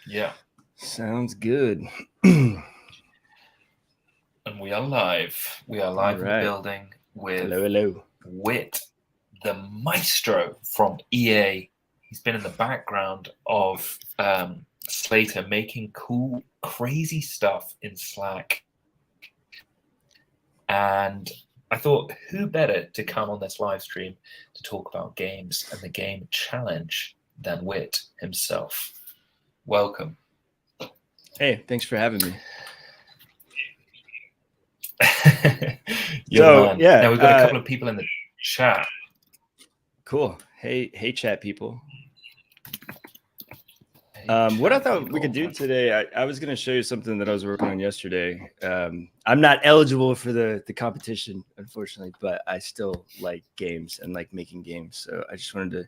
Yeah. Sounds good. And we are live. We are live All in the right. building with Hello. Witt, the maestro from EA. He's been in the background of Slater making cool, crazy stuff in Slack. And I thought, who better to come on this live stream to talk about games and the game challenge than Witt himself? Welcome. Hey, thanks for having me. You're the man. Yeah, Now we've got a couple of people in the chat. Cool. Hey, chat people. What I thought we could do today, I was going to show you something that I was working on yesterday. I'm not eligible for the competition, unfortunately, but I still like games and like making games. So I just wanted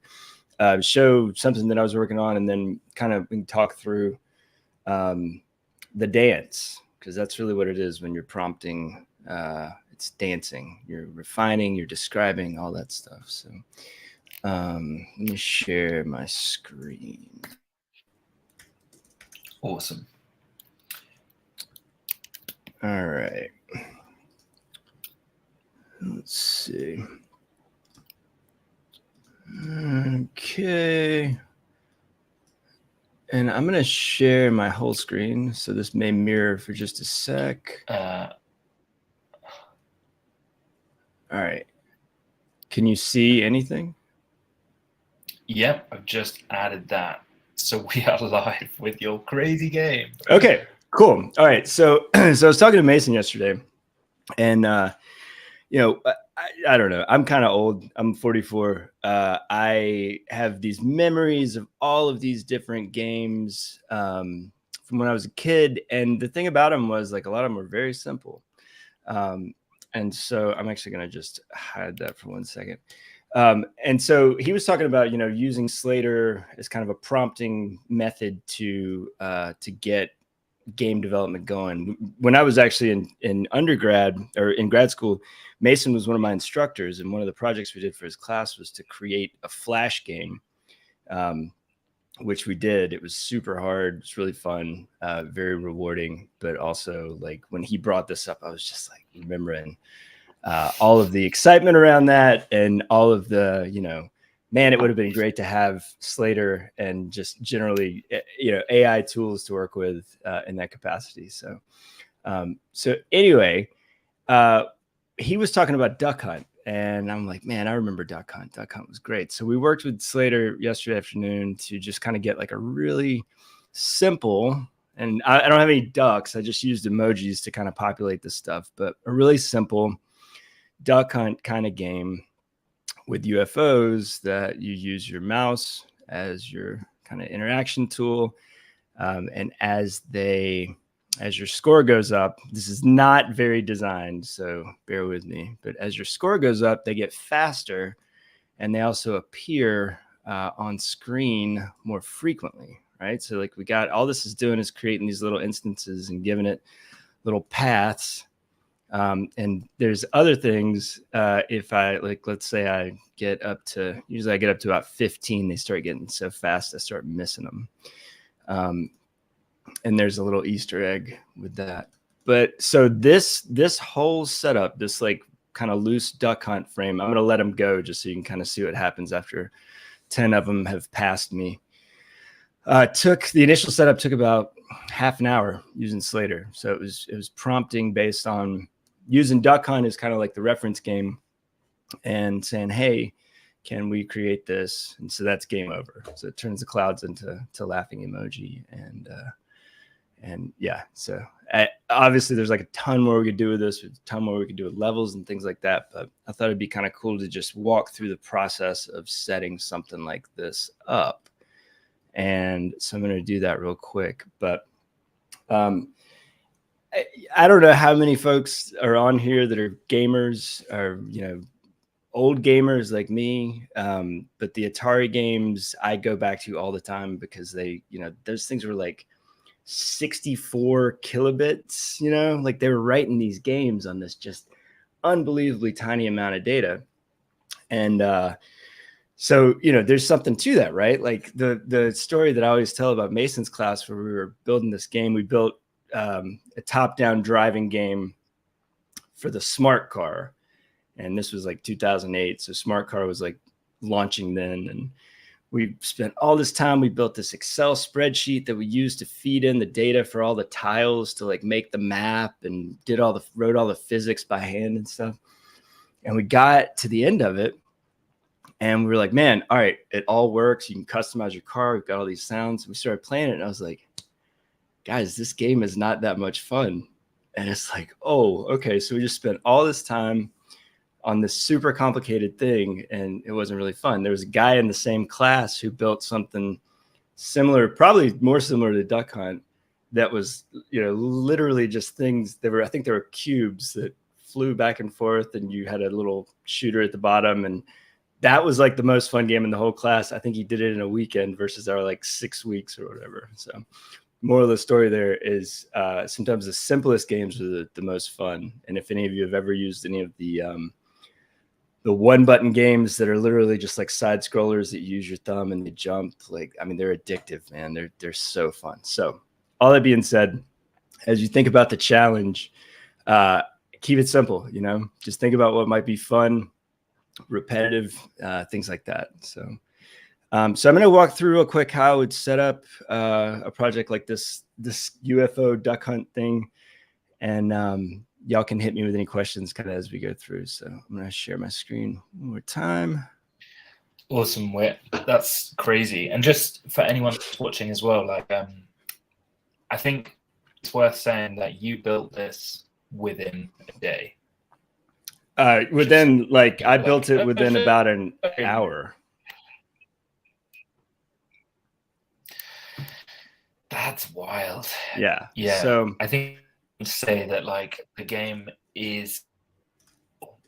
to show something that I was working on, and then kind of talk through the dance, because that's really what it is when you're prompting. It's dancing. You're refining, you're describing, all that stuff. So let me share my screen. Awesome. All right. Let's see. Okay. And I'm going to share my whole screen. So this may mirror for just a sec. All right. Can you see anything? Yep, I've just added that. So we are live with your crazy game. Okay, cool. All right. So I was talking to Mason yesterday, and I don't know. I'm kind of old. I'm 44. I have these memories of all of these different games from when I was a kid. And the thing about them was, like, a lot of them were very simple. And so I'm actually going to just hide that for 1 second. And so he was talking about, using Slater as kind of a prompting method to get game development going. When I was actually in undergrad or in grad school, Mason was one of my instructors, and one of the projects we did for his class was to create a Flash game, which we did. It was super hard. It's really fun, very rewarding. But also, like, when he brought this up, I was just like remembering all of the excitement around that, and all of the, man, it would have been great to have Slater and just generally, AI tools to work with in that capacity. So anyway, he was talking about Duck Hunt, and I'm like, man, I remember Duck Hunt. Duck Hunt was great. So we worked with Slater yesterday afternoon to just kind of get like a really simple, and I don't have any ducks. I just used emojis to kind of populate this stuff, but a really simple duck hunt kind of game with UFOs that you use your mouse as your kind of interaction tool. And as your score goes up, this is not very designed, so bear with me, but as your score goes up, they get faster, and they also appear on screen more frequently, right? So like, we got, all this is doing is creating these little instances and giving it little paths. And there's other things. If I, like, let's say I get up to, usually I get up to about 15, they start getting so fast, I start missing them. And there's a little Easter egg with that. But so this whole setup, this like kind of loose duck hunt frame, I'm going to let them go just so you can kind of see what happens after 10 of them have passed me. The initial setup took about half an hour using Slater. So it was prompting based on using Duck Hunt as kind of like the reference game, and saying, hey, can we create this? And so that's game over. So it turns the clouds into laughing emoji. And yeah, so obviously there's like a ton more we could do with this, a ton more we could do with levels and things like that. But I thought it'd be kind of cool to just walk through the process of setting something like this up. And so I'm going to do that real quick. But I don't know how many folks are on here that are gamers, or, old gamers like me. But the Atari games I go back to all the time, because they, those things were like 64 kilobits, like they were writing these games on this just unbelievably tiny amount of data. And So, there's something to that, right? Like the story that I always tell about Mason's class, where we were building this game, we built a top-down driving game for the smart car. And this was like 2008. So smart car was like launching then. And we spent all this time. We built this Excel spreadsheet that we used to feed in the data for all the tiles to like make the map, and wrote all the physics by hand and stuff. And we got to the end of it, and we were like, man, all right, it all works. You can customize your car. We've got all these sounds. And we started playing it, and I was like, guys, this game is not that much fun. And it's like, oh, okay. So we just spent all this time on this super complicated thing, and it wasn't really fun. There was a guy in the same class who built something similar, probably more similar to Duck Hunt, that was, literally just things that were, I think there were cubes that flew back and forth, and you had a little shooter at the bottom. And that was like the most fun game in the whole class. I think he did it in a weekend versus our like 6 weeks or whatever. So moral of the story there is sometimes the simplest games are the most fun. And if any of you have ever used any of the one button games that are literally just like side scrollers that you use your thumb and you jump, they're addictive, man. They're so fun. So all that being said, as you think about the challenge, keep it simple, just think about what might be fun, repetitive, things like that. So I'm going to walk through real quick how I would set up a project like this UFO duck hunt thing. And y'all can hit me with any questions kind of as we go through. So I'm going to share my screen one more time. Awesome, Witt. That's crazy. And just for anyone watching as well, I think it's worth saying that you built this within a day. I built it within about an hour. That's wild. Yeah. Yeah. So I think say that the game is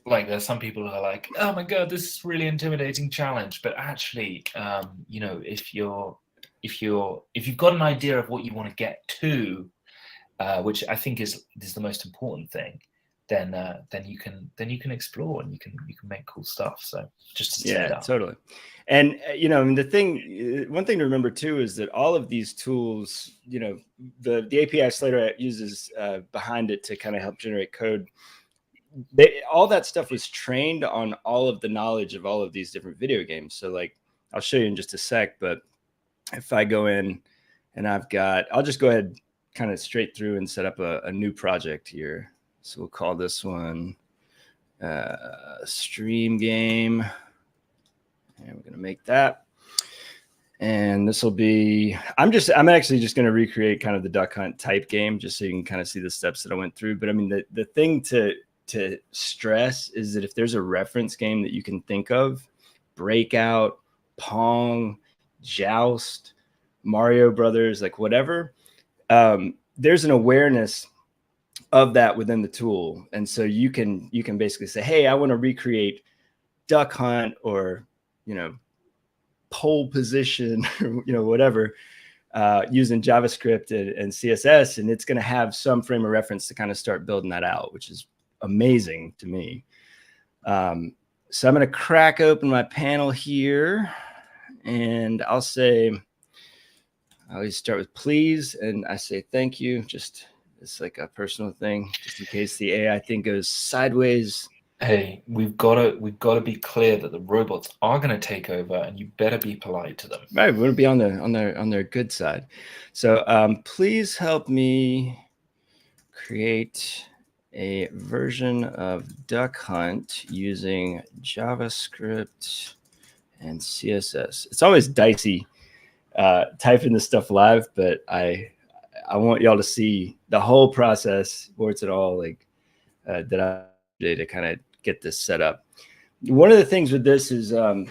there's some people who are like, oh my god, this is really intimidating challenge, but actually if you've got an idea of what you want to get to, which I think is the most important thing, then you can explore and you can make cool stuff. So just to say that. Totally. And one thing to remember too is that all of these tools, the API Slater uses behind it to kind of help generate code, all that stuff was trained on all of the knowledge of all of these different video games. So I'll show you in just a sec, but if I go in and I'll just go ahead kind of straight through and set up a new project here. So we'll call this one stream game. And we're going to make that. And this will be, I'm actually just going to recreate kind of the duck hunt type game, just so you can kind of see the steps that I went through. But I mean, the thing to stress is that if there's a reference game that you can think of, Breakout, Pong, Joust, Mario Brothers, whatever, there's an awareness of that within the tool. And so you can basically say, hey, I want to recreate duck hunt or, pole position, or, whatever, using JavaScript and CSS. And it's going to have some frame of reference to kind of start building that out, which is amazing to me. So I'm going to crack open my panel here, and I'll say, I always start with please. And I say, thank you. Just, it's like a personal thing, just in case the AI thing goes sideways. Hey, we've got to be clear that the robots are going to take over, and you better be polite to them. Right, we want to be on their good side. So please help me create a version of Duck Hunt using JavaScript and CSS. It's always dicey typing this stuff live, but I want y'all to see the whole process, warts and all, that I did to kind of get this set up. One of the things with this is a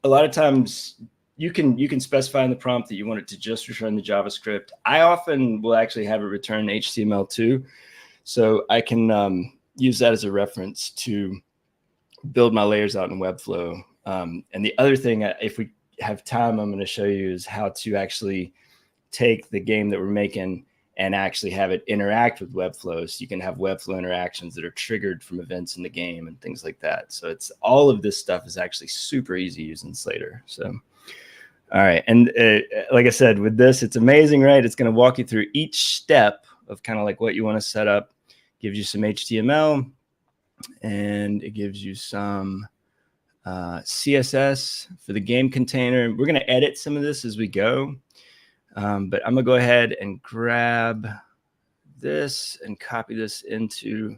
lot of times you can specify in the prompt that you want it to just return the JavaScript. I often will actually have it return HTML too, so I can use that as a reference to build my layers out in Webflow. And the other thing, if we have time, I'm going to show you is how to actually take the game that we're making and actually have it interact with Webflow. So you can have Webflow interactions that are triggered from events in the game and things like that. So it's all of this stuff is actually super easy using Slater. So, all right. And like I said, with this, it's amazing, right? It's going to walk you through each step of kind of like what you want to set up, gives you some HTML, and it gives you some CSS for the game container. We're going to edit some of this as we go. But I'm gonna go ahead and grab this and copy this into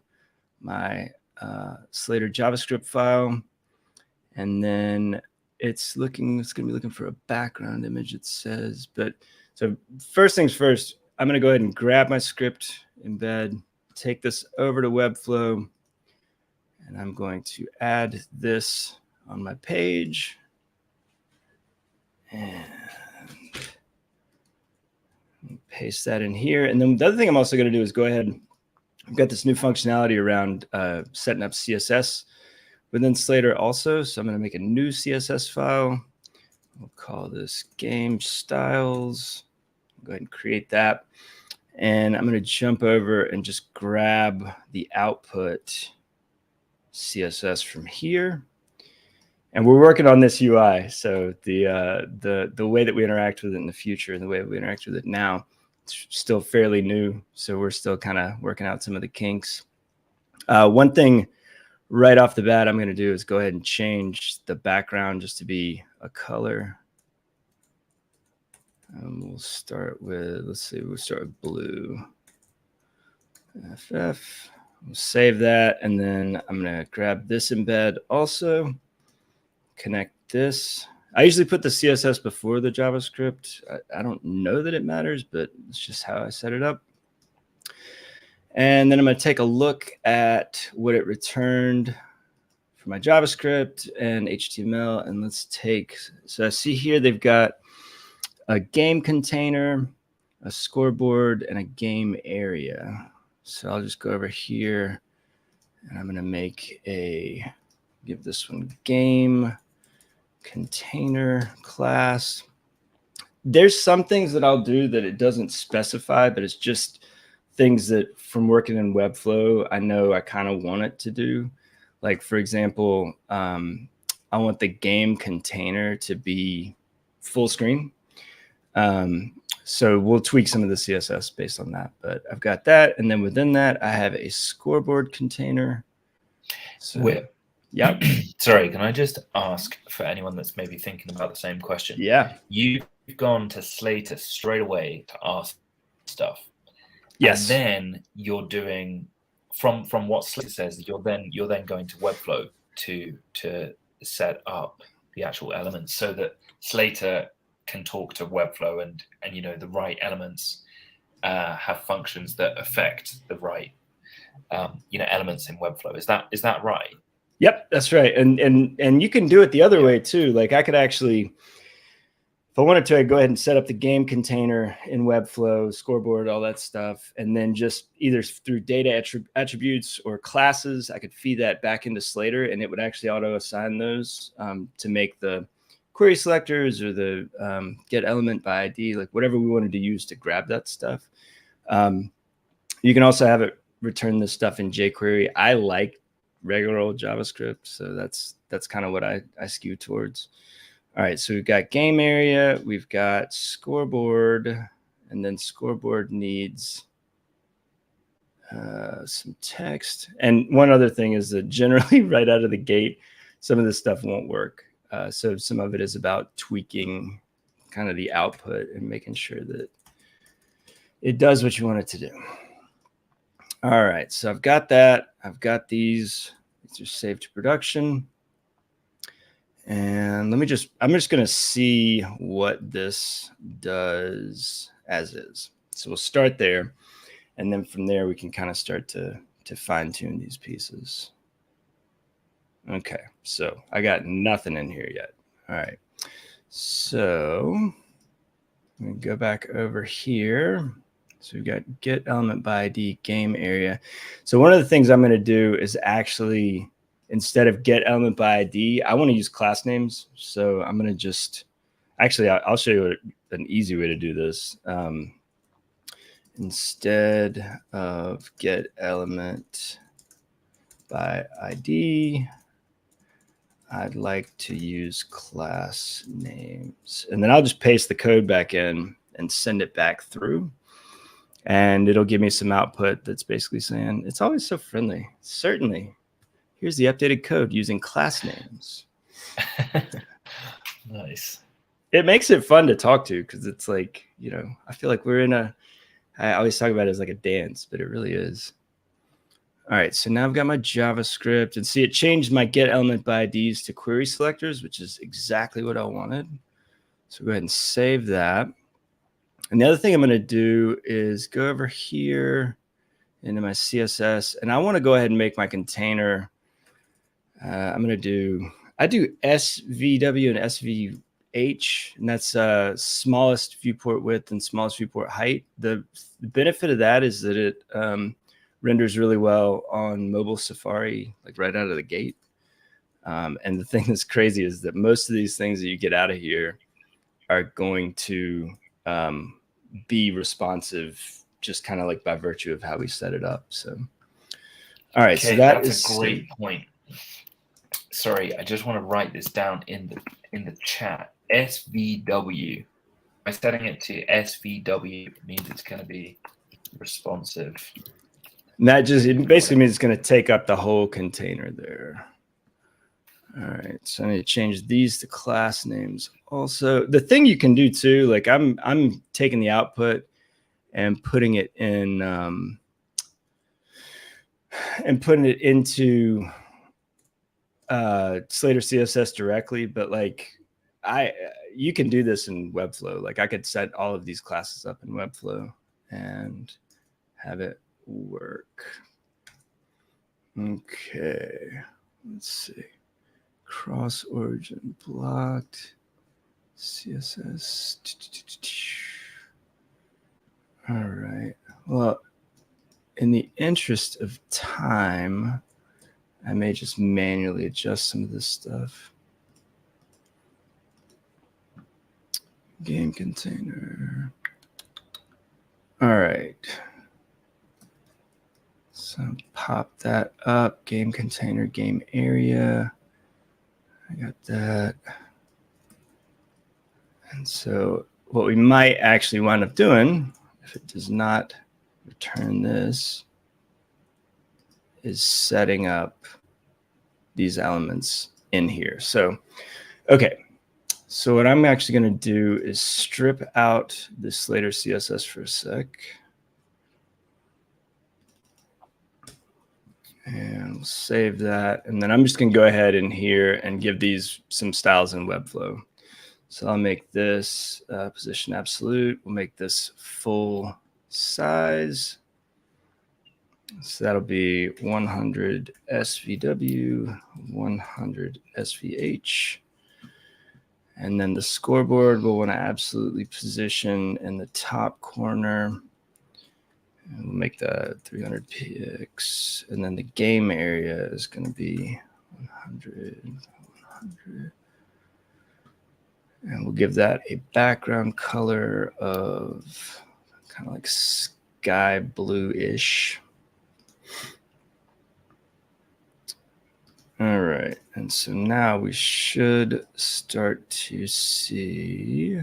my Slater JavaScript file. And then it's gonna be looking for a background image, it says. But so first things first, I'm gonna go ahead and grab my script embed, take this over to Webflow, and I'm going to add this on my page. And paste that in here. And then the other thing I'm also going to do is go ahead. I've got this new functionality around setting up CSS within Slater also. So I'm going to make a new CSS file. We'll call this game styles. Go ahead and create that. And I'm going to jump over and just grab the output CSS from here. And we're working on this UI. So the way that we interact with it in the future and the way we interact with it now, it's still fairly new. So we're still kind of working out some of the kinks. One thing right off the bat I'm going to do is go ahead and change the background just to be a color. We'll start with, we'll start with blue. FF. We'll save that. And then I'm going to grab this embed also. Connect this. I usually put the CSS before the JavaScript. I don't know that it matters, but it's just how I set it up. And then I'm going to take a look at what it returned for my JavaScript and HTML. And let's take, so I see here they've got a game container, a scoreboard, and a game area. So I'll just go over here and I'm going to make give this one game container class. There's some things that I'll do that it doesn't specify, but it's just things that from working in Webflow, I know I kind of want it to do. Like, for example, I want the game container to be full screen. So we'll tweak some of the CSS based on that, but I've got that. And then within that, I have a scoreboard container. So, Witt. Yep. Sorry, can I just ask for anyone that's maybe thinking about the same question? Yeah. You've gone to Slater straight away to ask stuff. Yes. And then you're doing from what Slater says, you're then going to Webflow to set up the actual elements so that Slater can talk to Webflow and you know the right elements have functions that affect the right elements in Webflow. Is that right? Yep, that's right. And you can do it the other way too. Like I could actually, if I wanted to, I'd go ahead and set up the game container in Webflow, scoreboard, all that stuff. And then just either through data attributes or classes, I could feed that back into Slater and it would actually auto assign those to make the query selectors or the get element by ID, like whatever we wanted to use to grab that stuff. You can also have it return this stuff in jQuery. I like regular old JavaScript, so that's kind of what I skew towards. All right, so we've got game area, we've got scoreboard, and then scoreboard needs some text. And one other thing is that generally right out of the gate, some of this stuff won't work. So some of it is about tweaking kind of the output and making sure that it does what you want it to do. All right, so I've got that. I've got these are saved to production. And I'm just going to see what this does as is. So we'll start there. And then from there, we can kind of start to fine tune these pieces. Okay, so I got nothing in here yet. All right, so let me go back over here. So we've got get element by ID game area. So one of the things I'm going to do is actually, instead of get element by ID, I want to use class names. So I'm going to just, actually, I'll show you an easy way to do this. instead of get element by ID, I'd like to use class names. And then I'll just paste the code back in and send it back through. And it'll give me some output that's basically saying, it's always so friendly. Certainly. Here's the updated code using class names. Nice. It makes it fun to talk to because it's like, I feel like we're in I always talk about it as like a dance, but it really is. All right, so now I've got my JavaScript, and see, it changed my get element by IDs to query selectors, which is exactly what I wanted. So go ahead and save that. And the other thing I'm going to do is go over here into my CSS, and I want to go ahead and make my container. I do SVW and SVH, and that's smallest viewport width and smallest viewport height. The benefit of that is that it renders really well on mobile Safari, like right out of the gate. And the thing that's crazy is that most of these things that you get out of here are going to be responsive, just kind of like by virtue of how we set it up. So, all right, okay, so that's a great point. Sorry, I just want to write this down in the chat. SVW. By setting it to SVW, it means it's going to be responsive. And that it basically means it's going to take up the whole container there. All right, so I need to change these to class names. Also, the thing you can do too, like I'm taking the output and putting it in and putting it into Slater CSS directly, but like you can do this in Webflow. Like I could set all of these classes up in Webflow and have it work. Okay, let's see. Cross origin blocked CSS. All right. Well, in the interest of time, I may just manually adjust some of this stuff. Game container. All right. So pop that up. Game container, game area. I got that. And so what we might actually wind up doing, if it does not return this, is setting up these elements in here. So, okay. So what I'm actually going to do is strip out the Slater CSS for a sec. And we'll save that. And then I'm just going to go ahead in here and give these some styles in Webflow. So I'll make this position absolute. We'll make this full size. So that'll be 100 SVW, 100 SVH. And then the scoreboard we'll want to absolutely position in the top corner. And we'll make that 300 px. And then the game area is going to be 100, 100. And we'll give that a background color of kind of like sky blue-ish. All right, and so now we should start to see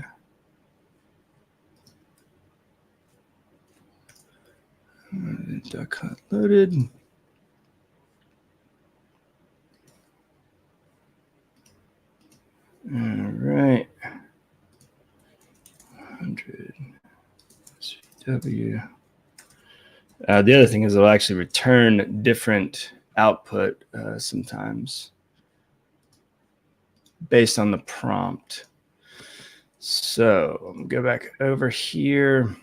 duck hunt loaded. All right, 100 SVW. The other thing is it'll actually return different output sometimes based on the prompt. So I'm gonna go back over here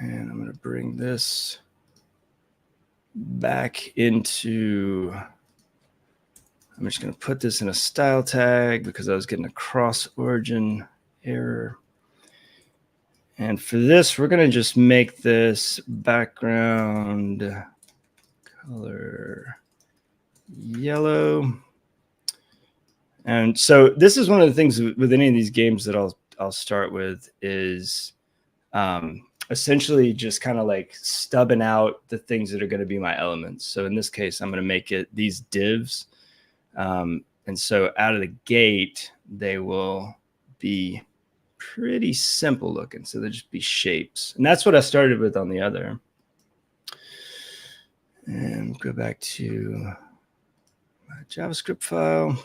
and I'm gonna bring this back into, I'm just gonna put this in a style tag because I was getting a cross origin error. And for this, we're going to just make this background color yellow. And so this is one of the things with any of these games that I'll I'll start with is essentially just kind of like stubbing out the things that are going to be my elements. So in this case, I'm going to make it these divs. And so out of the gate, they will be pretty simple looking. So they'll just be shapes. And that's what I started with on the other. And go back to my JavaScript file.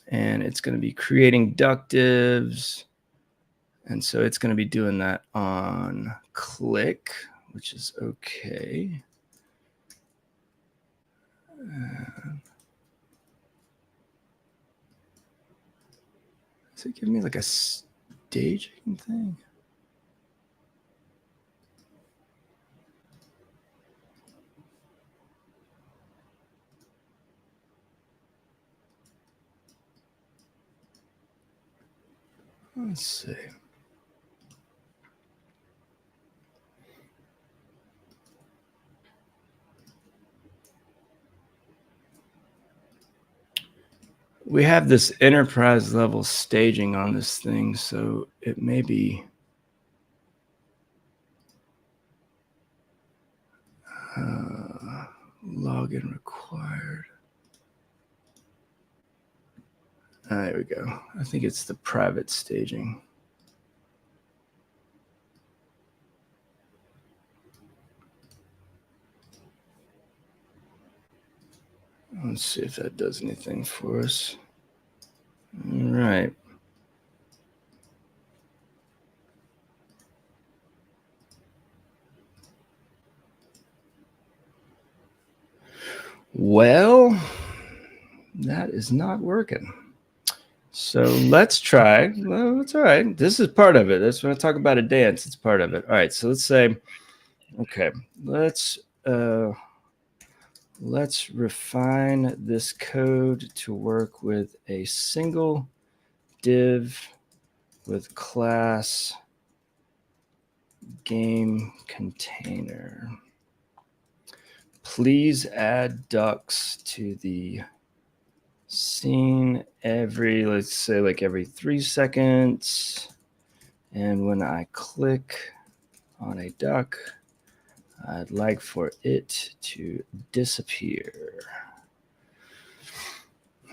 And it's going to be creating duck divs. And so it's going to be doing that on click, which is okay. Does it give me like a staging thing? Let's see. We have this enterprise level staging on this thing, so it may be login required. There we go. I think it's the private staging. Let's see if that does anything for us. All right. Well, that is not working. So let's try. Well, it's all right. This is part of it. That's when I talk about a dance. It's part of it. All right. So let's say, okay, let's refine this code to work with a single div with class game container. Please add ducks to the scene every, let's say like every 3 seconds. And when I click on a duck, I'd like for it to disappear.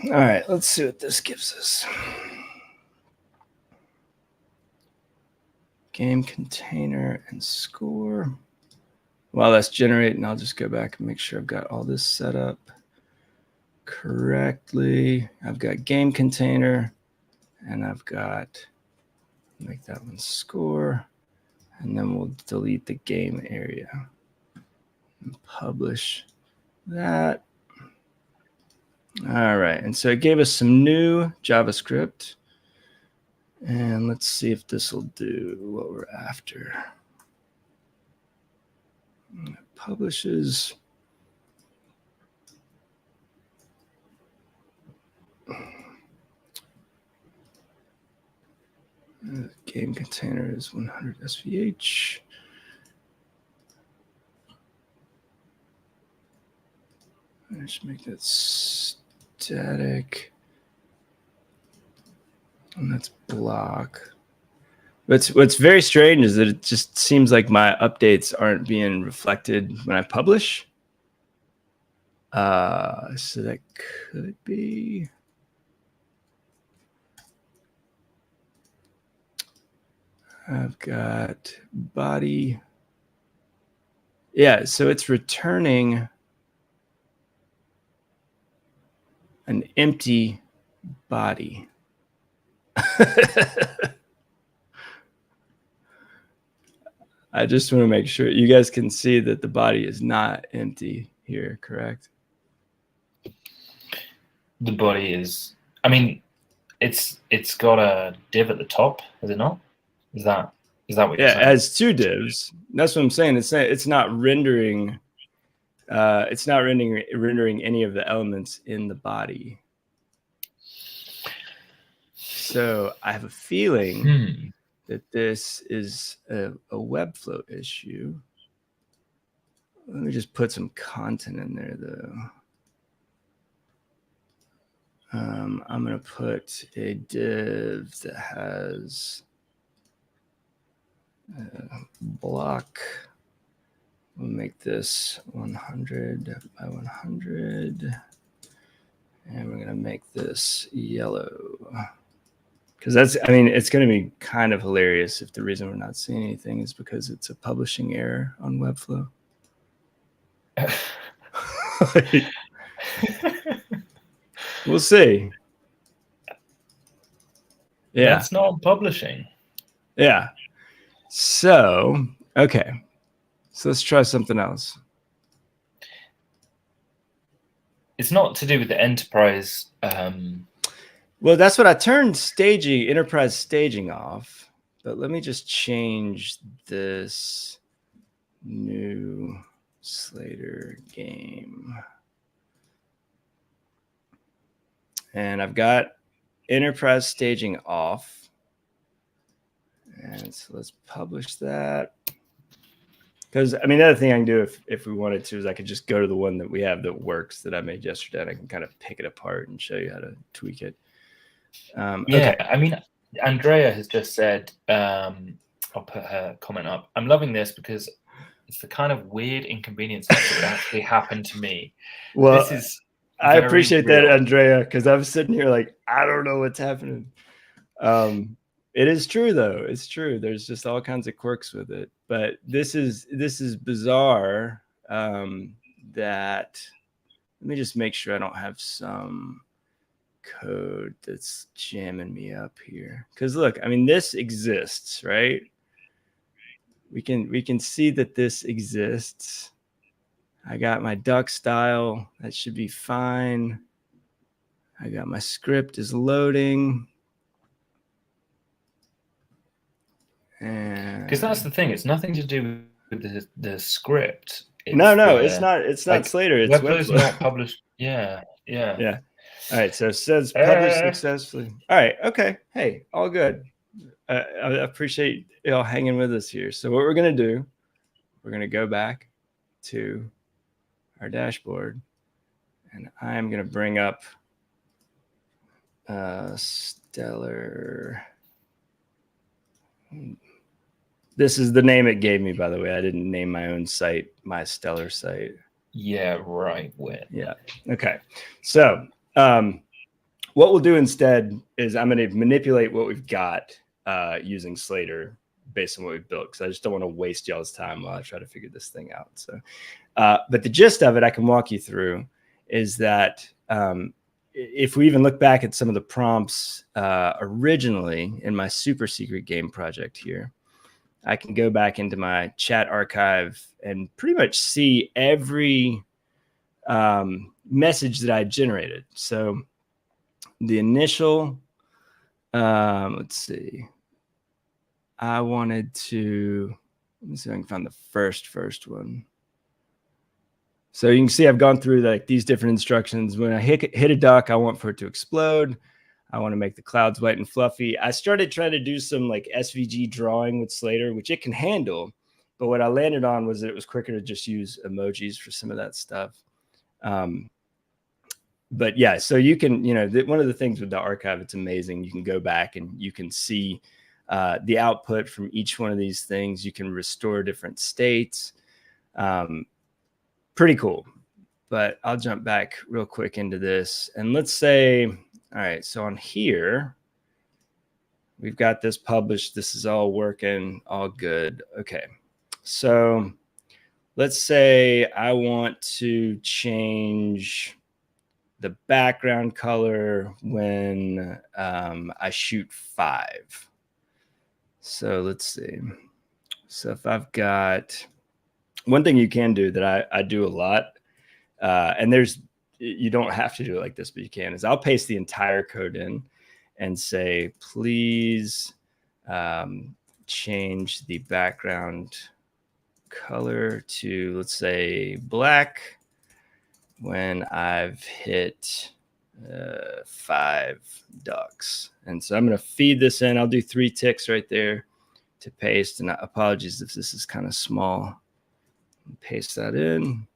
All right, let's see what this gives us. Game container and score. While that's generating, I'll just go back and make sure I've got all this set up correctly. I've got game container, and I've got, make that one score, and then we'll delete the game area and publish that. All right, and so it gave us some new JavaScript, and let's see if this will do what we're after. It publishes. Game container is 100 SVH. Let's make that static. And that's block. What's very strange is that it just seems like my updates aren't being reflected when I publish. So that could be. I've got body. Yeah, so it's returning an empty body. I just want to make sure you guys can see that the body is not empty here, correct? The body is, I mean, it's got a div at the top, is it not? Is that what you're saying? Yeah, it has 2 divs. That's what I'm saying. It's not rendering. It's not rendering any of the elements in the body. So I have a feeling that this is a Webflow issue. Let me just put some content in there, though. I'm going to put a div that has a block. We'll make this 100 by 100. And we're going to make this yellow. Because that's, I mean, it's going to be kind of hilarious if the reason we're not seeing anything is because it's a publishing error on Webflow. We'll see. Yeah. That's not publishing. Yeah. So, okay. So let's try something else. It's not to do with the enterprise. Well, that's what I turned staging, enterprise staging off. But let me just change this new Slater game. And I've got enterprise staging off. And so let's publish that. Because, I mean, the other thing I can do if we wanted to is I could just go to the one that we have that works that I made yesterday. And I can kind of pick it apart and show you how to tweak it. Yeah, okay. I mean, Andrea has just said, I'll put her comment up. I'm loving this because it's the kind of weird inconvenience that could actually happen to me. Well, this is I appreciate that, real. Andrea, because I'm sitting here like, I don't know what's happening. It is true, though. It's true. There's just all kinds of quirks with it. But this is bizarre that let me just make sure I don't have some code that's jamming me up here. Because look, I mean, this exists, right? We can see that this exists. I got my duck style. That should be fine. I got my script is loading. Because that's the thing. It's nothing to do with the script. It's it's not Slater. It's Webflow's not published. Yeah. All right. So it says published successfully. All right. Okay. Hey, all good. I appreciate y'all hanging with us here. So what we're going to do, we're going to go back to our dashboard and I'm going to bring up Stellar. This is the name it gave me, by the way. I didn't name my own site, my Stellar site. Yeah, right. Witt. Yeah. Okay. So what we'll do instead is I'm going to manipulate what we've got using Slater based on what we've built, because I just don't want to waste y'all's time while I try to figure this thing out. So, but the gist of it I can walk you through is that if we even look back at some of the prompts originally in my super secret game project here, I can go back into my chat archive and pretty much see every message that I generated. So the initial, let's see, I wanted to, let me see if I can find the first one. So you can see I've gone through like these different instructions. When I hit a duck, I want for it to explode. I want to make the clouds white and fluffy. I started trying to do some like SVG drawing with Slater, which it can handle. But what I landed on was that it was quicker to just use emojis for some of that stuff. But yeah, so you can, one of the things with the archive, it's amazing. You can go back and you can see the output from each one of these things. You can restore different states. Pretty cool. But I'll jump back real quick into this. And let's say, all right, so on here, we've got this published. This is all working, all good. Okay, so let's say I want to change the background color when I shoot 5. So let's see. So if I've got, one thing you can do that I do a lot, and you don't have to do it like this, but you can, is I'll paste the entire code in and say, please change the background color to, let's say, black when I've hit 5 ducks. And so I'm going to feed this in. I'll do 3 ticks right there to paste. And apologies if this is kind of small. Paste that in.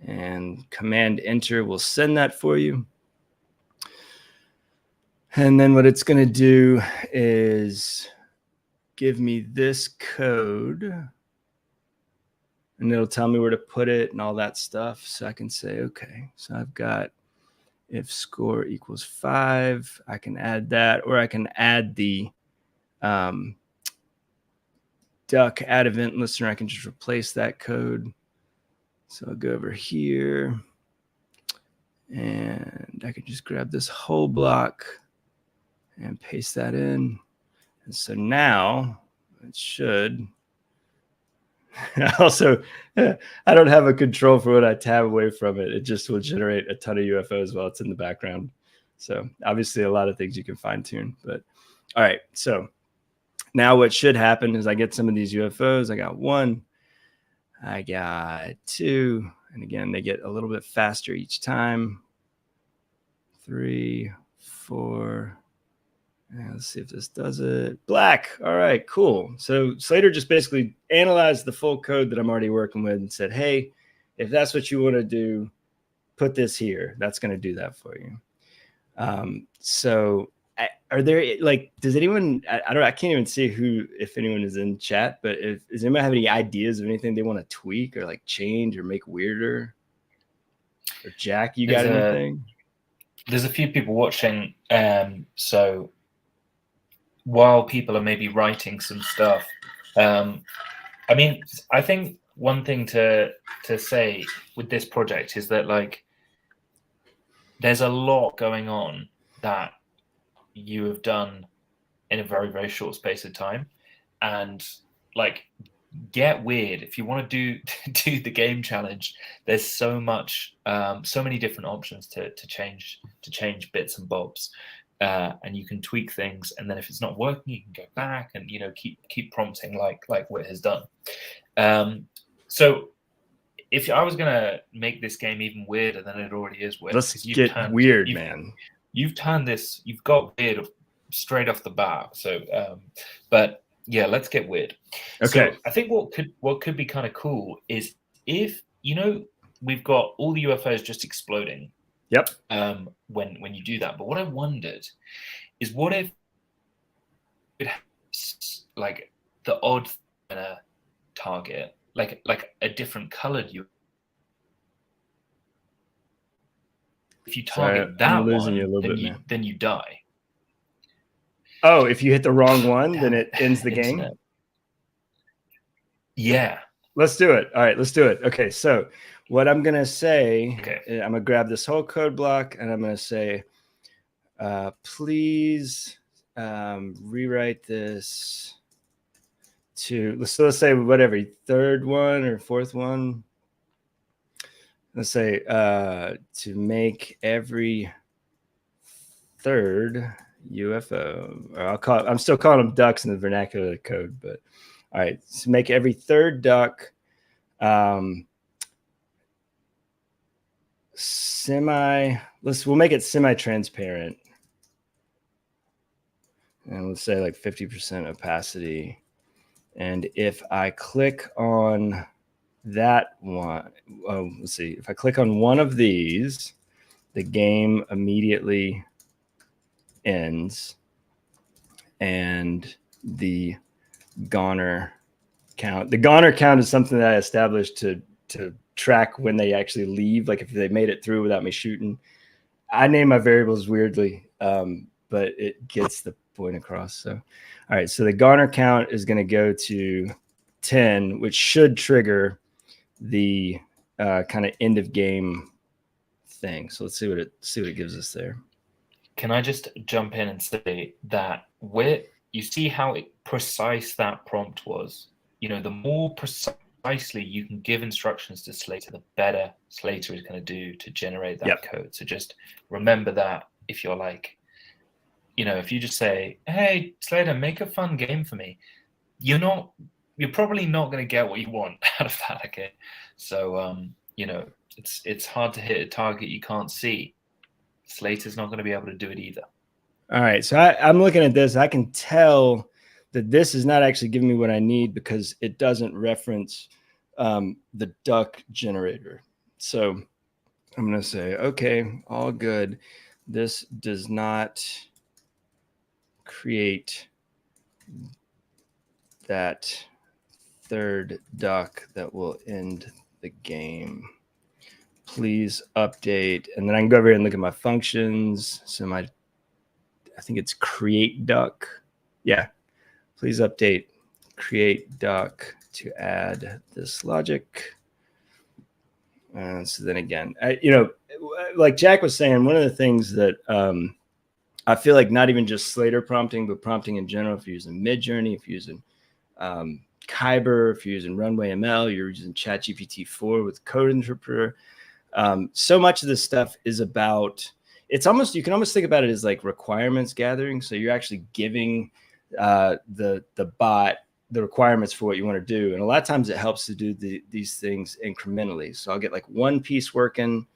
And Command Enter will send that for you. And then what it's going to do is give me this code, and it'll tell me where to put it and all that stuff. So I can say, okay, so I've got if score equals 5, I can add that, or I can add the duck add event listener. I can just replace that code. So I'll go over here and I can just grab this whole block and paste that in. And so now it should also, I don't have a control for when I tab away from it. It just will generate a ton of UFOs while it's in the background. So obviously a lot of things you can fine tune, but all right. So now what should happen is I get some of these UFOs. I got 1, I got 2, and again, they get a little bit faster each time. 3, 4. And let's see if this does it. Black. All right, cool. So Slater just basically analyzed the full code that I'm already working with and said, hey, if that's what you want to do, put this here. That's going to do that for you. So are there, like, does anyone, I can't even see if anyone is in chat, but does anyone have any ideas of anything they want to tweak or like change or make weirder? Or Jack, you got anything? There's a few people watching. So while people are maybe writing some stuff, I mean, I think one thing to say with this project is that, like, there's a lot going on that you have done in a very, very short space of time. And, like, get weird. If you want to do the game challenge, there's so much, so many different options to change bits and bobs. And you can tweak things, and then if it's not working, you can go back and keep prompting like Witt has done. So if I was gonna make this game even weirder than it already is, Witt, let's get weird, man. You've turned this. You've got weird straight off the bat. So, but yeah, let's get weird. Okay. So I think what could be kind of cool is if we've got all the UFOs just exploding. Yep. When you do that, but what I wondered is, what if it has like the odd target, like a different colored UFO? If you target that one, then you die. Oh, if you hit the wrong one, then it ends the game. Yeah. Let's do it. All right, let's do it. Okay, so what I'm going to say, I'm going to grab this whole code block and I'm going to say, please rewrite this to, let's say whatever, third one or fourth one. Let's say to make every third UFO, or I'm still calling them ducks in the vernacular code, but all right, so make every third duck we'll make it semi-transparent, and let's say like 50% opacity. And if I click on that one, let's see, if I click on one of these, the game immediately ends, and the goner count is something that I established to track when they actually leave, like if they made it through without me shooting. I name my variables weirdly, but it gets the point across. So all right, so the goner count is going to go to 10, which should trigger the kind of end of game thing. So let's see what it gives us there. Can I just jump in and say that you see how precise that prompt was? The more precisely you can give instructions to Slater, the better Slater is going to do to generate that code. So just remember that if you're like, if you just say, hey, Slater, make a fun game for me, you're probably not going to get what you want out of that. Okay. So, it's hard to hit a target you can't see. Slater's not going to be able to do it either. All right. So I'm looking at this. I can tell that this is not actually giving me what I need because it doesn't reference the duck generator. So I'm going to say, okay, all good. This does not create that third duck that will end the game. Please update. And then I can go over here and look at my functions. So I think it's create duck. Yeah. Please update create duck to add this logic. And so then again, like Jack was saying, one of the things that I feel like not even just Slater prompting, but prompting in general, if you're using Midjourney, if you're using Kyber, if you're using Runway ML, you're using ChatGPT-4 with Code Interpreter. So much of this stuff is about, you can almost think about it as like requirements gathering. So you're actually giving the bot the requirements for what you want to do. And a lot of times it helps to do these things incrementally. So I'll get like one piece working,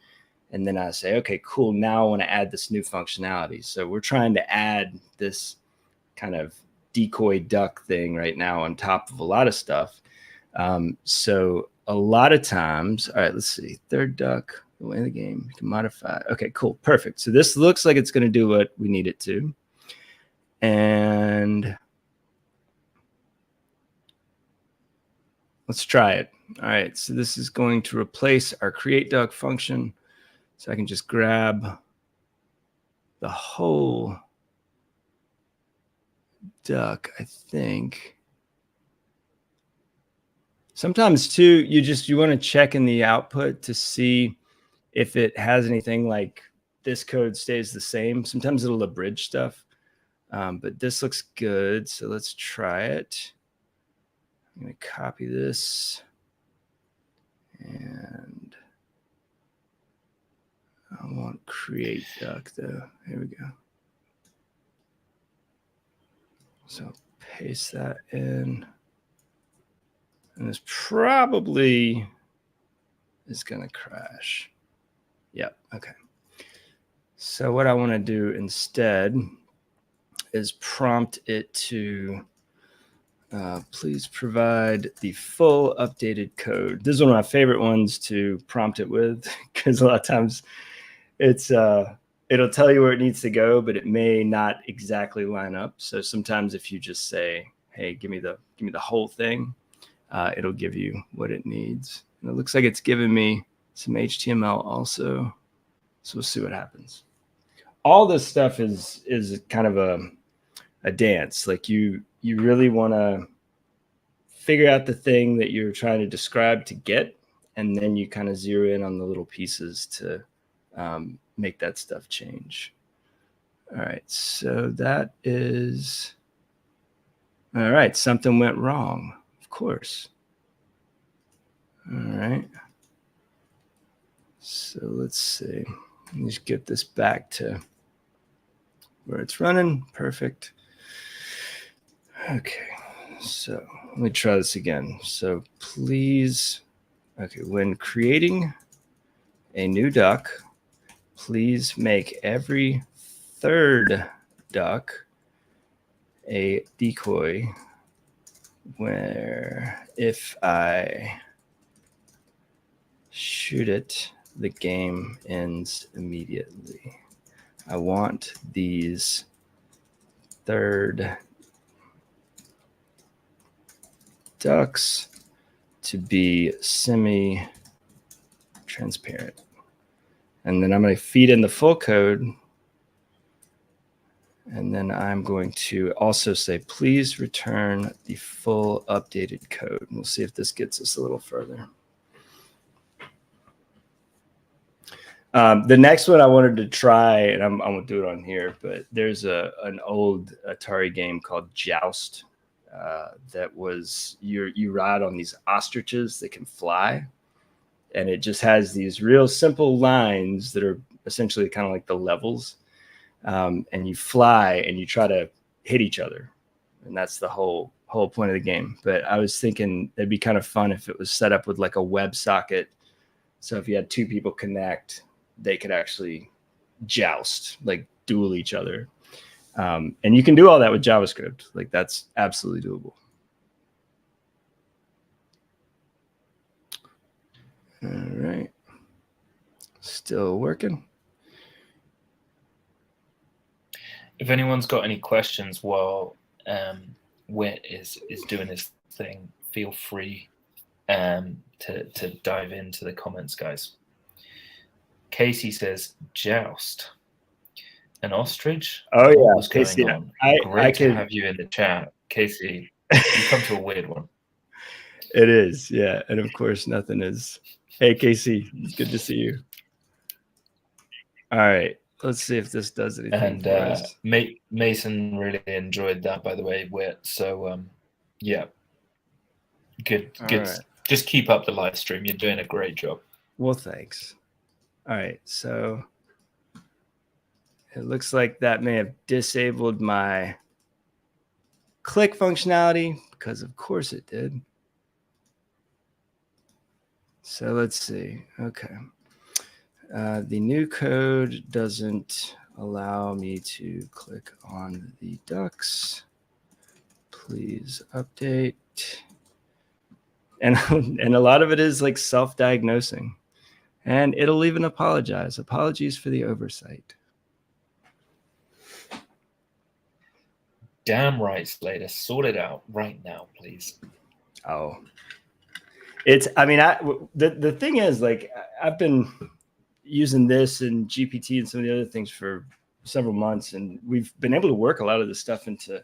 and then I say, okay, cool. Now I want to add this new functionality. So we're trying to add this kind of decoy duck thing right now on top of a lot of stuff. So a lot of times, all right, let's see, third duck, the way the game, you can modify. Okay, cool, perfect. So this looks like it's going to do what we need it to. And let's try it. All right, so this is going to replace our create duck function. So I can just grab the whole duck, I think. Sometimes too, you want to check in the output to see if it has anything like this code stays the same. Sometimes it'll abridge stuff, but this looks good. So let's try it. I'm going to copy this, and I want create duck though. Here we go. So paste that in, and this probably is going to crash. Yep. Okay. So what I want to do instead is prompt it to please provide the full updated code. This is one of my favorite ones to prompt it with, because a lot of times it'll tell you where it needs to go, but it may not exactly line up. So sometimes if you just say, hey, give me the whole thing, it'll give you what it needs. And it looks like it's giving me some HTML also. So we'll see what happens. All this stuff is kind of a dance. Like you really want to figure out the thing that you're trying to describe to get, and then you kind of zero in on the little pieces to make that stuff change. All right, so that is, all right, something went wrong, of course. All right, so let's see. Let me just get this back to where it's running. Perfect. Okay, so let me try this again. So please, okay, when creating a new duck, please make every third duck a decoy where if I shoot it, the game ends immediately. I want these third ducks to be semi-transparent. And then I'm going to feed in the full code. And then I'm going to also say, please return the full updated code. And we'll see if this gets us a little further. The next one I wanted to try, and I'm going to do it on here, but there's an old Atari game called Joust that was you ride on these ostriches that can fly. And it just has these real simple lines that are essentially kind of like the levels. And you fly and you try to hit each other. And that's the whole point of the game. But I was thinking it'd be kind of fun if it was set up with like a WebSocket. So if you had two people connect, they could actually joust, like duel each other. And you can do all that with JavaScript. Like that's absolutely doable. All right. Still working. If anyone's got any questions while Witt is doing his thing, feel free to dive into the comments, guys. Casey says, joust. An ostrich? Oh What yeah, was Casey. going on? I Great to could. have you in the chat, Casey. You come to a weird one. It is, yeah, and of course, nothing is. Hey, Casey, it's good to see you. All right, let's see if this does anything for us. Mason really enjoyed that, by the way, Witt. So yeah, good. Right. Just keep up the live stream. You're doing a great job. Well, thanks. All right, so it looks like that may have disabled my click functionality, because of course it did. So let's see. Okay. The new code doesn't allow me to click on the ducks. Please update. And a lot of it is like self-diagnosing. And it'll even apologize. Apologies for the oversight. Damn right, Slater. Sort it out right now, please. Oh. I mean, the thing is, like, I've been using this and GPT and some of the other things for several months, and we've been able to work a lot of this stuff into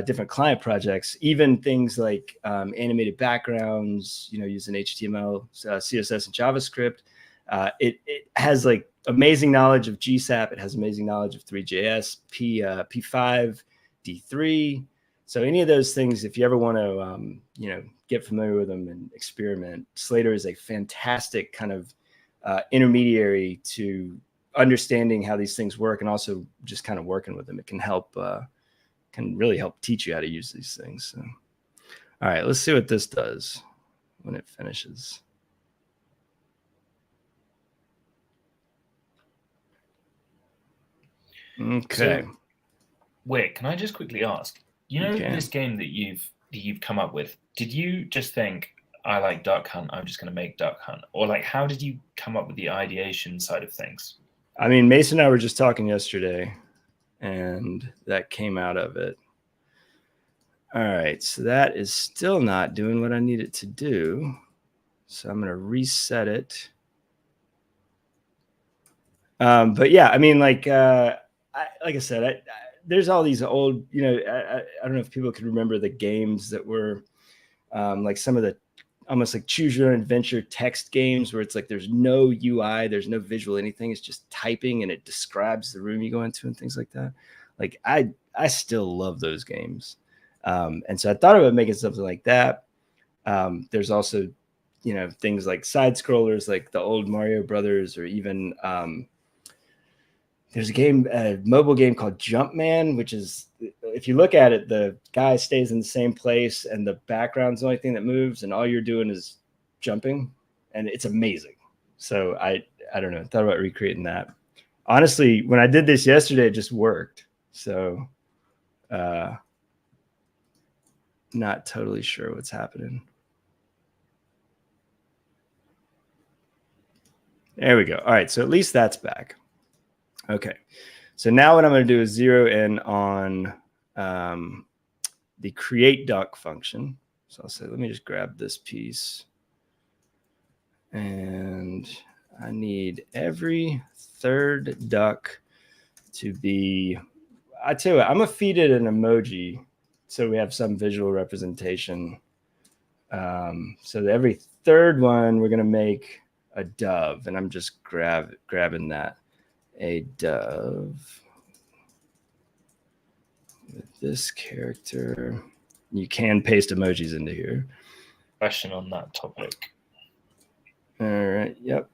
different client projects, even things like animated backgrounds, using HTML, CSS, and JavaScript. It has like amazing knowledge of GSAP. It has amazing knowledge of 3JS, P5, D3. So any of those things, if you ever want to, get familiar with them and experiment, Slater is a fantastic kind of intermediary to understanding how these things work, and also just kind of working with them. It can help, can really help teach you how to use these things. So, all right, let's see what this does when it finishes. Okay. So, wait, can I just quickly ask? This game that you've come up with, did you just think, I like Duck Hunt, I'm just going to make Duck Hunt? Or like, how did you come up with the ideation side of things? I mean, Mason and I were just talking yesterday, and that came out of it. All right, so that is still not doing what I need it to do. So I'm going to reset it. But yeah, I mean, like I said, there's all these old, I don't know if people can remember the games that were like some of the almost like choose your own adventure text games where it's like there's no UI, there's no visual anything. It's just typing and it describes the room you go into and things like that. Like I still love those games. And so I thought about making something like that. There's also, things like side scrollers, like the old Mario Brothers, or even there's a mobile game called Jumpman, which is, if you look at it, the guy stays in the same place and the background's the only thing that moves, and all you're doing is jumping, and it's amazing. So I don't know, thought about recreating that. Honestly, when I did this yesterday, it just worked. So not totally sure what's happening. There we go. All right, so at least that's back. Okay, so now what I'm going to do is zero in on the create duck function. So I'll say, let me just grab this piece. And I need every third duck to be, I tell you what, I'm going to feed it an emoji so we have some visual representation. So every third one, we're going to make a dove, and I'm just grabbing that. A dove with this character. You can paste emojis into here. Question on that topic. All right. Yep.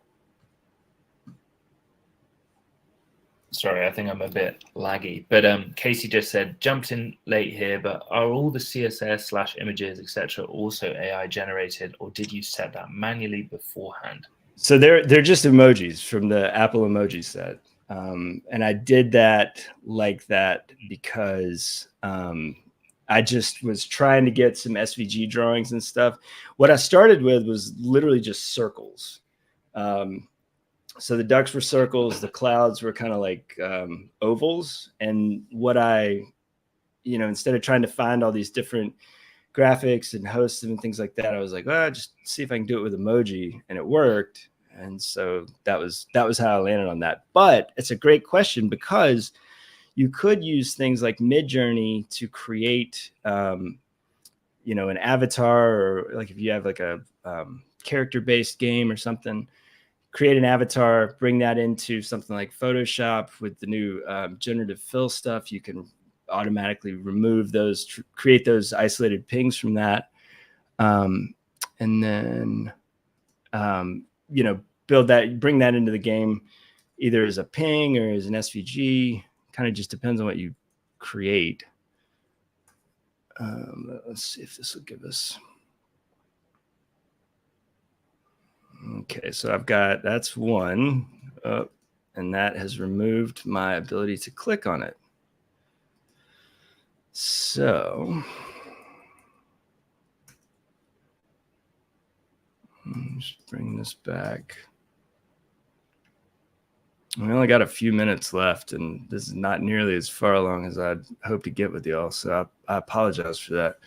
Sorry, I think I'm a bit laggy, but Casey just said, jumped in late here, but are all the CSS/images, etc., also AI generated, or did you set that manually beforehand? So they're just emojis from the Apple emoji set. And I did that like that because I just was trying to get some SVG drawings and stuff. What I started with was literally just circles. So the ducks were circles, the clouds were kind of like ovals. And what I, instead of trying to find all these different graphics and hosts and things like that, I was like, well, just see if I can do it with emoji, and it worked. And so that was how I landed on that. But it's a great question, because you could use things like Midjourney to create, an avatar, or like if you have like a character-based game or something, create an avatar, bring that into something like Photoshop with the new generative fill stuff. You can automatically remove those, create those isolated pings from that. And then, build that, bring that into the game, either as a ping or as an SVG. Kind of just depends on what you create. Let's see if this will give us. Okay, so I've got, that's one, and that has removed my ability to click on it. So let's bring this back. We only got a few minutes left, and this is not nearly as far along as I'd hoped to get with y'all, so I apologize for that.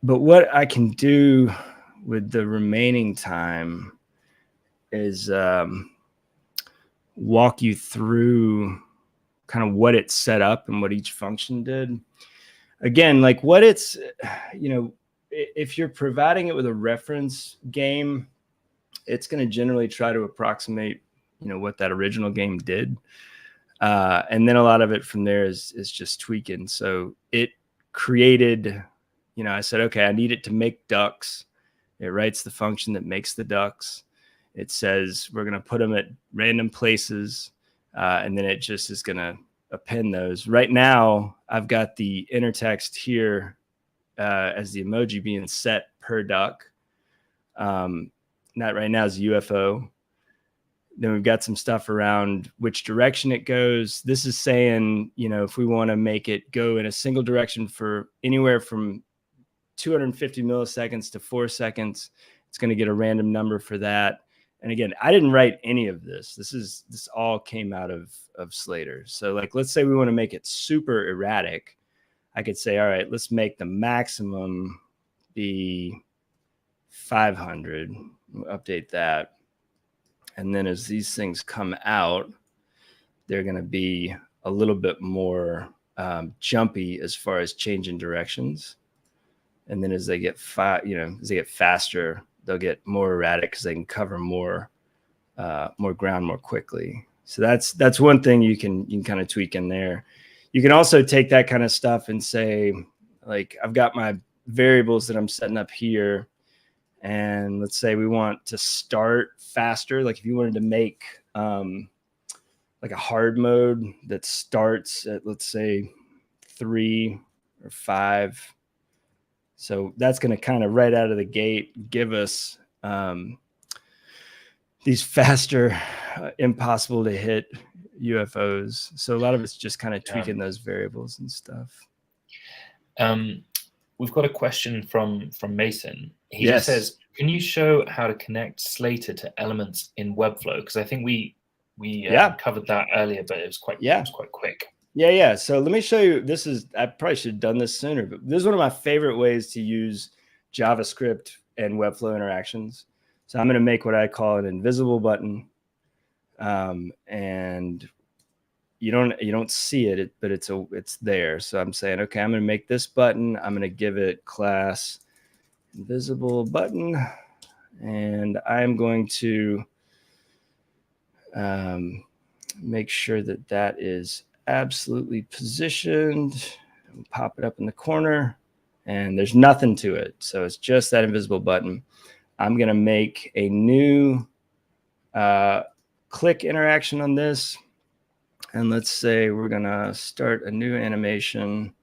But what I can do with the remaining time is walk you through kind of what it set up and what each function did. Again, like what it's, if you're providing it with a reference game, it's going to generally try to approximate, what that original game did. And then a lot of it from there is just tweaking. So it created, I said, okay, I need it to make ducks. It writes the function that makes the ducks. It says we're going to put them at random places, and then it just is going to append those. Right now, I've got the inner text here as the emoji being set per duck. That right now is UFO. Then we've got some stuff around which direction it goes. This is saying, if we want to make it go in a single direction for anywhere from 250 milliseconds to 4 seconds, it's going to get a random number for that. And again, I didn't write any of this. This all came out of Slater. So like, let's say we want to make it super erratic. I could say, all right, let's make the maximum be 500. We'll update that. And then as these things come out, they're going to be a little bit more jumpy as far as changing directions. And then as they get faster, they'll get more erratic because they can cover more ground more quickly. So that's one thing you can kind of tweak in there. You can also take that kind of stuff and say, like, I've got my variables that I'm setting up here. And let's say we want to start faster. Like if you wanted to make like a hard mode that starts at, let's say, 3 or 5. So that's going to kind of right out of the gate give us these faster, impossible to hit UFOs. So a lot of it's just kind of tweaking those variables and stuff. We've got a question from Mason. He just says, can you show how to connect Slater to elements in Webflow? Because I think we covered that earlier, but it was quite quick. Yeah. So let me show you. I probably should have done this sooner, but this is one of my favorite ways to use JavaScript and Webflow interactions. So I'm going to make what I call an invisible button. And you don't see it, but it's there. So I'm saying, okay, I'm going to make this button. I'm going to give it class invisible button, and I'm going to make sure that is absolutely positioned. Pop it up in the corner, and there's nothing to it. So it's just that invisible button. I'm going to make a new click interaction on this. And let's say we're going to start a new animation,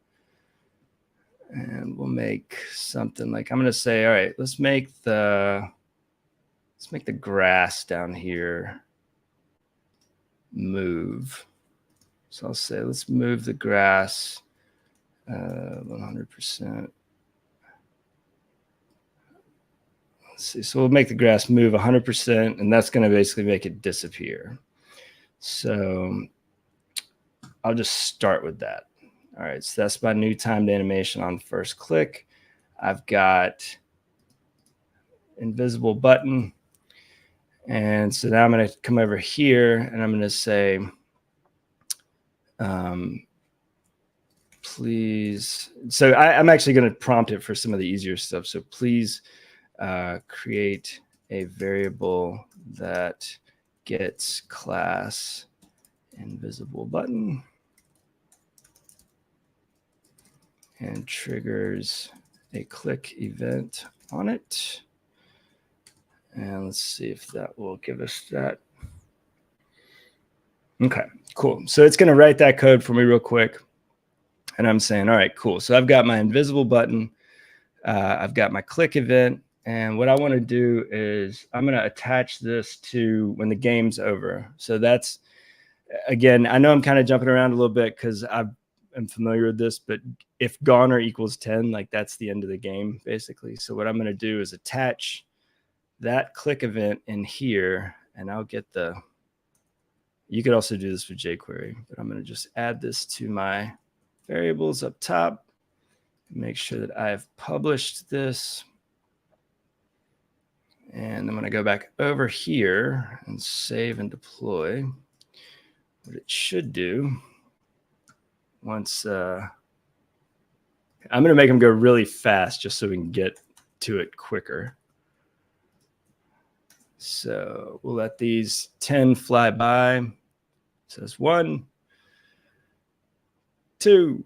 and we'll make something like, I'm going to say, all right, let's make the grass down here move. So I'll say, let's move the grass 100%. let's see. So we'll make the grass move 100%, and that's going to basically make it disappear. So I'll just start with that. All right, so that's my new timed animation on first click. I've got invisible button. And so now I'm going to come over here and I'm going to say, please. So I'm actually going to prompt it for some of the easier stuff. So please create a variable that gets class invisible button and triggers a click event on it. And let's see if that will give us that. Okay, cool. So it's going to write that code for me real quick. And I'm saying, all right, cool. So I've got my invisible button. I've got my click event. And what I want to do is I'm going to attach this to when the game's over. So that's, again, I know I'm kind of jumping around a little bit because I'm familiar with this, but if goner equals 10, like that's the end of the game, basically. So what I'm going to do is attach that click event in here, and I'll get the, you could also do this with jQuery, but I'm going to just add this to my variables up top, make sure that I have published this. And I'm going to go back over here and save and deploy. What it should do once, I'm going to make them go really fast just so we can get to it quicker. So we'll let these 10 fly by. So it's 1, 2.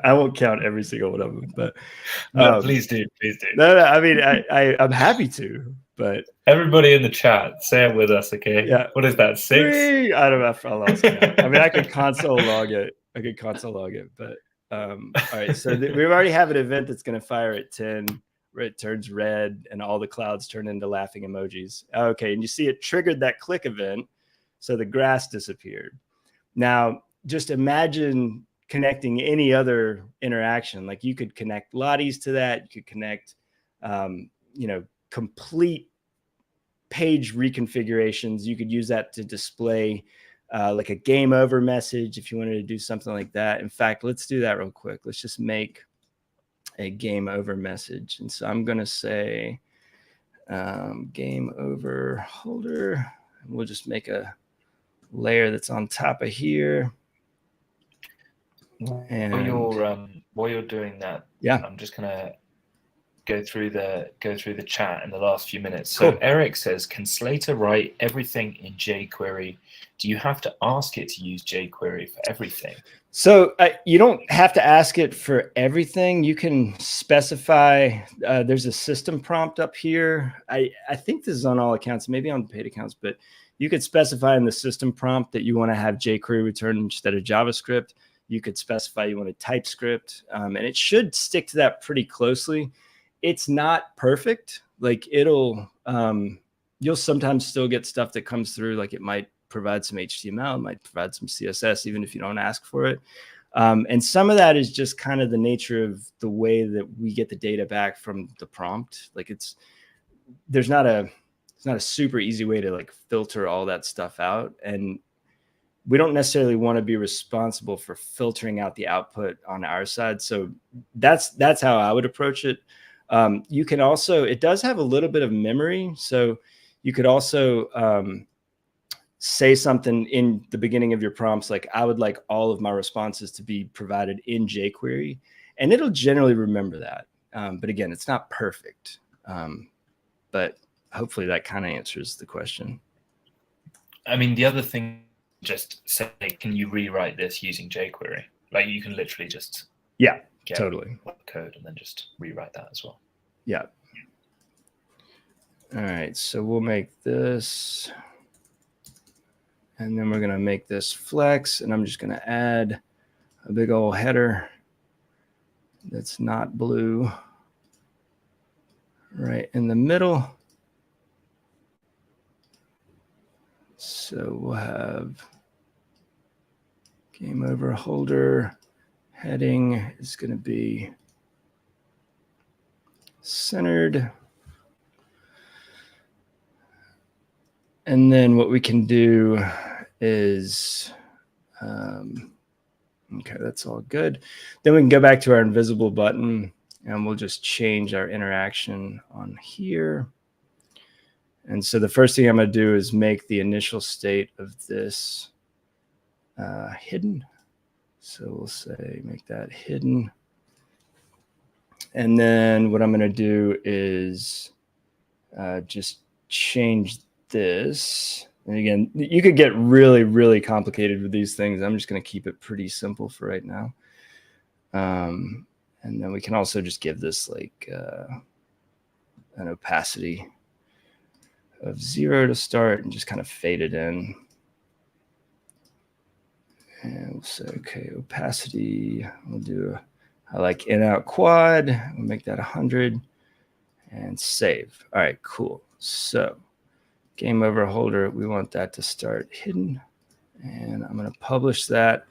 I won't count every single one of them, but no, please do, please do. No, I mean, I'm happy to, but everybody in the chat, say it with us, okay? Yeah. What is that? 6? 3? I don't know if I lost count. I mean, I could console log it. But all right. So we already have an event that's going to fire at 10. Where it turns red and all the clouds turn into laughing emojis. Okay, and you see it triggered that click event, so the grass disappeared. Now, just imagine connecting any other interaction. Like you could connect Lotties to that. You could connect, complete page reconfigurations. You could use that to display like a game over message if you wanted to do something like that. In fact, let's do that real quick. Let's just make a game over message. And so I'm going to say game over holder. And we'll just make a layer that's on top of here. And while you're doing that, yeah, I'm just going to go through the chat in the last few minutes. Cool. So Eric says, can Slater write everything in jQuery? Do you have to ask it to use jQuery for everything? So you don't have to ask it for everything. You can specify, there's a system prompt up here. I think this is on all accounts, maybe on paid accounts, but you could specify in the system prompt that you want to have jQuery return instead of JavaScript. You could specify you want a TypeScript, and it should stick to that pretty closely. It's not perfect. Like you'll sometimes still get stuff that comes through, like it might provide some HTML, it might provide some CSS, even if you don't ask for it. And some of that is just kind of the nature of the way that we get the data back from the prompt. Like it's not a super easy way to like filter all that stuff out. And we don't necessarily want to be responsible for filtering out the output on our side. So that's how I would approach it. You can also, it does have a little bit of memory. So you could also say something in the beginning of your prompts, like I would like all of my responses to be provided in jQuery, and it'll generally remember that. But again, it's not perfect. But hopefully that kind of answers the question. I mean, the other thing, just say, can you rewrite this using jQuery? Like you can literally just get totally code and then just rewrite that as well. Yeah. All right, so we'll make this, and then we're going to make this flex, and I'm just going to add a big old header that's not blue right in the middle. So we'll have game over holder heading is going to be centered. And then what we can do is, okay, that's all good. Then we can go back to our invisible button and we'll just change our interaction on here. And so the first thing I'm going to do is make the initial state of this hidden. So we'll say make that hidden. And then what I'm going to do is just change this. And again, you could get really, really complicated with these things. I'm just going to keep it pretty simple for right now. And then we can also just give this like an opacity of 0 to start and just kind of fade it in. And we'll say, okay, opacity, we'll do, I like in out quad, we'll make that 100 and save. All right, cool. So game over holder, we want that to start hidden. And I'm going to publish that.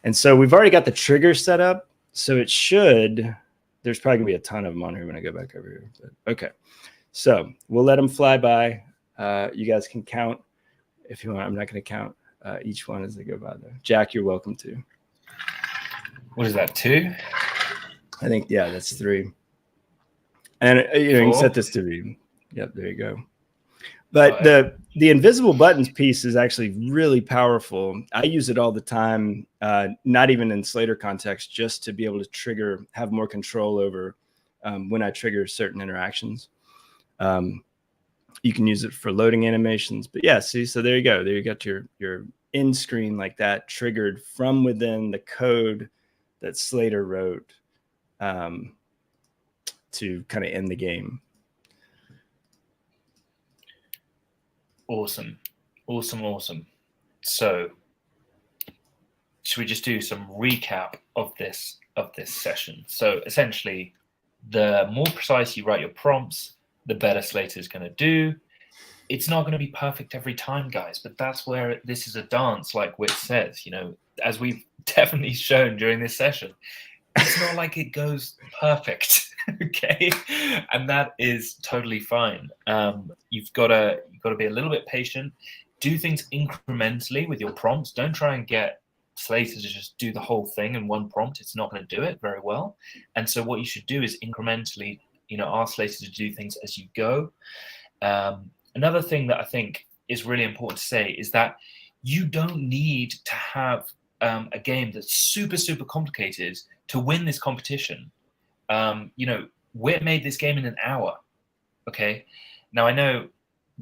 And so we've already got the trigger set up. So it should, there's probably gonna be a ton of them on here when I go back over here. But okay, so we'll let them fly by. You guys can count if you want. I'm not going to count each one as they go by though. Jack, you're welcome to. What is that, 2? I think, yeah, that's 3. And you know, you can set this to be, yep, there you go. But the invisible buttons piece is actually really powerful. I use it all the time, not even in Slater context, just to be able to trigger, have more control over when I trigger certain interactions. You can use it for loading animations, but yeah, see, so there you go. There you got your end screen like that triggered from within the code that Slater wrote to kind of end the game. Awesome. So should we just do some recap of this session? So essentially, the more precise you write your prompts, the better Slater is going to do. It's not going to be perfect every time, guys, but that's where this is a dance, like Witt says, you know, as we've definitely shown during this session. It's not like it goes perfect, okay? And that is totally fine. You've got to be a little bit patient. Do things incrementally with your prompts. Don't try and get Slater to just do the whole thing in one prompt. It's not going to do it very well. And so what you should do is incrementally, you know, ask Slater to do things as you go. Another thing that I think is really important to say is that you don't need to have a game that's super, super complicated to win this competition. You know, Witt made this game in an hour, okay? Now, I know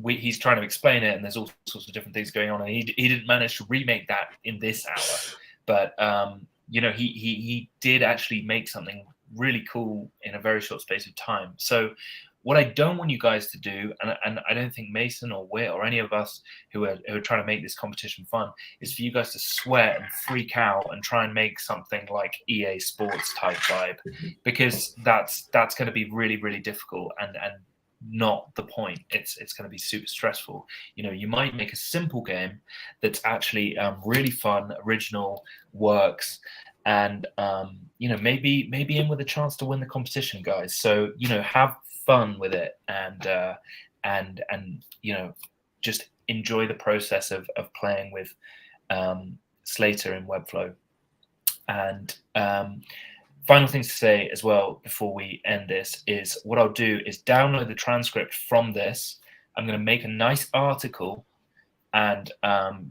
he's trying to explain it, and there's all sorts of different things going on, and he didn't manage to remake that in this hour. But, you know, he did actually make something really cool in a very short space of time. So what I don't want you guys to do, and I don't think Mason or Witt or any of us who are trying to make this competition fun, is for you guys to sweat and freak out and try and make something like EA Sports type vibe, because that's going to be really, really difficult and not the point. It's going to be super stressful. You know, you might make a simple game that's actually really fun, original, works, and you know, maybe in with a chance to win the competition, guys. So, you know, have fun with it, and you know, just enjoy the process of playing with Slater in Webflow. And final things to say as well before we end this is what I'll do is download the transcript from this. I'm going to make a nice article, and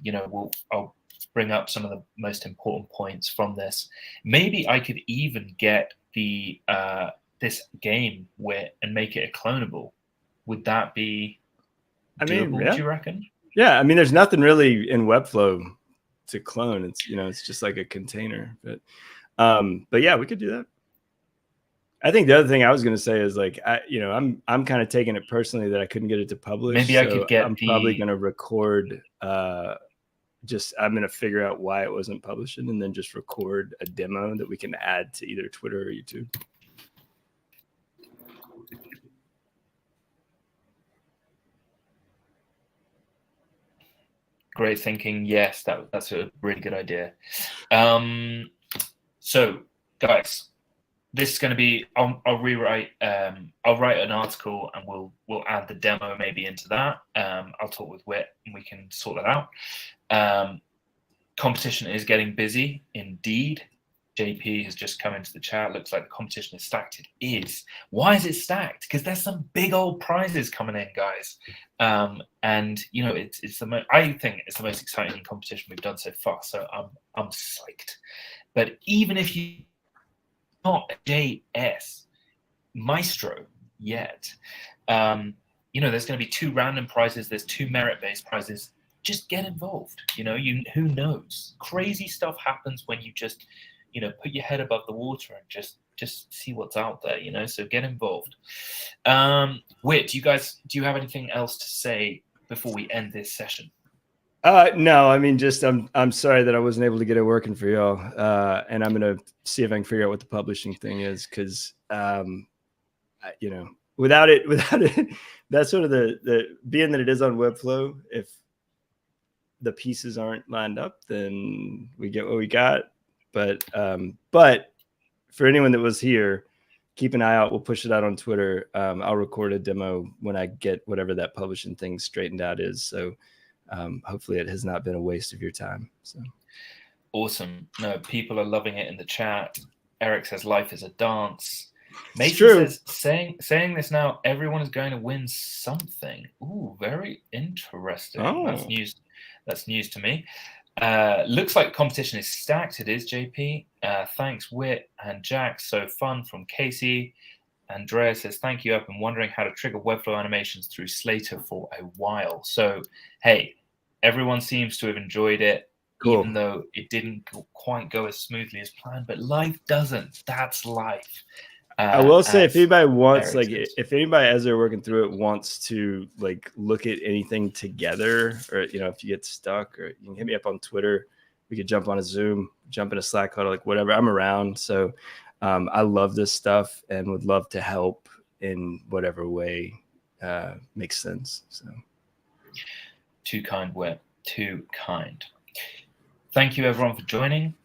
you know, I'll bring up some of the most important points from this. Maybe I could even get the this game and make it a clonable. Would that be doable, yeah. do you reckon? Yeah, I mean, there's nothing really in Webflow to clone. It's, you know, it's just like a container. But yeah, we could do that. I think the other thing I was going to say is, like, you know, I'm kind of taking it personally that I couldn't get it to publish. Maybe I could get. I'm probably going to record. I'm going to figure out why it wasn't publishing, and then just record a demo that we can add to either Twitter or YouTube. Great thinking. Yes, that's a really good idea. So, guys, this is going to be. I'll rewrite. I'll write an article, and we'll add the demo maybe into that. I'll talk with Witt, and we can sort that out. Competition is getting busy indeed. JP has just come into the chat. Looks like the competition is stacked. It is. Why is it stacked? Because there's some big old prizes coming in, guys. And you know, it's I think it's the most exciting competition we've done so far. So I'm psyched. But even if you not a JS Maestro yet, you know, there's going to be 2 random prizes. There's 2 merit-based prizes. Just get involved. You know, who knows? Crazy stuff happens when you just, you know, put your head above the water and just see what's out there. You know, so get involved. Witt, do you have anything else to say before we end this session? No, I mean, just I'm sorry that I wasn't able to get it working for y'all, and I'm gonna see if I can figure out what the publishing thing is, because you know, without it, that's sort of the being that it is on Webflow. If the pieces aren't lined up, then we get what we got. But for anyone that was here, keep an eye out. We'll push it out on Twitter. I'll record a demo when I get whatever that publishing thing straightened out is. So. Hopefully it has not been a waste of your time. So awesome. No, people are loving it in the chat. Eric says life is a dance. Mason says saying this now, everyone is going to win something. Ooh, very interesting. Oh. That's news to me. Looks like competition is stacked. It is, JP. Thanks, Witt and Jack. So fun from Casey. Andrea says, thank you. I've been wondering how to trigger Webflow animations through Slater for a while. So, hey, everyone seems to have enjoyed it, cool. Even though it didn't quite go as smoothly as planned. But life doesn't. That's life. I will say, if anybody wants, like, if anybody, as they're working through it, wants to, like, look at anything together, or, you know, if you get stuck, or you can hit me up on Twitter. We could jump on a Zoom, jump in a Slack huddle, like, whatever. I'm around. So, I love this stuff and would love to help in whatever way makes sense. So, too kind, Witt. Too kind. Thank you, everyone, for joining.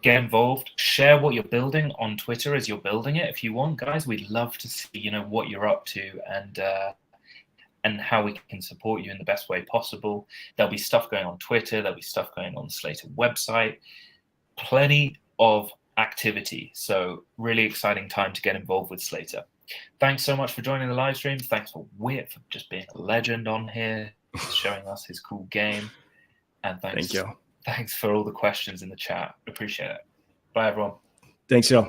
Get involved. Share what you're building on Twitter as you're building it. If you want, guys, we'd love to see, you know, what you're up to and how we can support you in the best way possible. There'll be stuff going on Twitter. There'll be stuff going on the Slater website. Plenty of activity. So really exciting time to get involved with Slater. Thanks so much for joining the live stream. Thanks for Witt for just being a legend on here, showing us his cool game. And thank you. Thanks for all the questions in the chat. Appreciate it. Bye, everyone. Thanks, y'all.